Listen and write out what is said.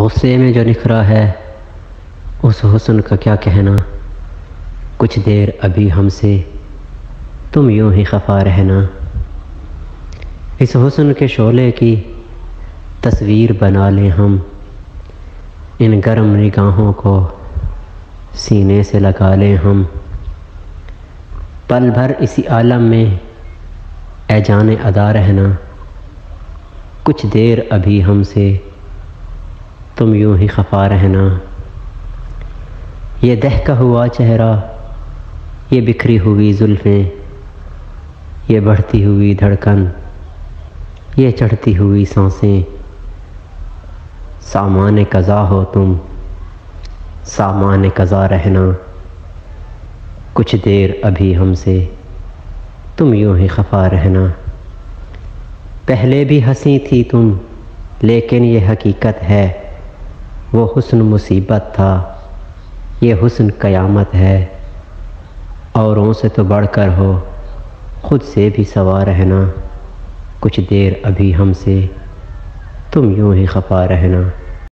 गुस्से में जो निखरा है उस हुस्न का क्या कहना। कुछ देर अभी हमसे तुम यूं ही खफा रहना। इस हुस्न के शोले की तस्वीर बना लें हम, इन गर्म निगाहों को सीने से लगा लें हम। पल भर इसी आलम में ए जाने अदा रहना। कुछ देर अभी हमसे तुम यूं ही खफा रहना। ये दहका हुआ चेहरा, ये बिखरी हुई जुल्फ़ें, ये बढ़ती हुई धड़कन, ये चढ़ती हुई सांसें। सामाने क़ज़ा हो तुम, सामाने क़ज़ा रहना। कुछ देर अभी हमसे तुम यूं ही खफा रहना। पहले भी हंसी थी तुम, लेकिन ये हकीकत है। वो हुस्न मुसीबत था, ये हुस्न क़यामत है। औरों से तो बढ़कर हो, खुद से भी सवा रहना। कुछ देर अभी हमसे तुम यूं ही खफा रहना।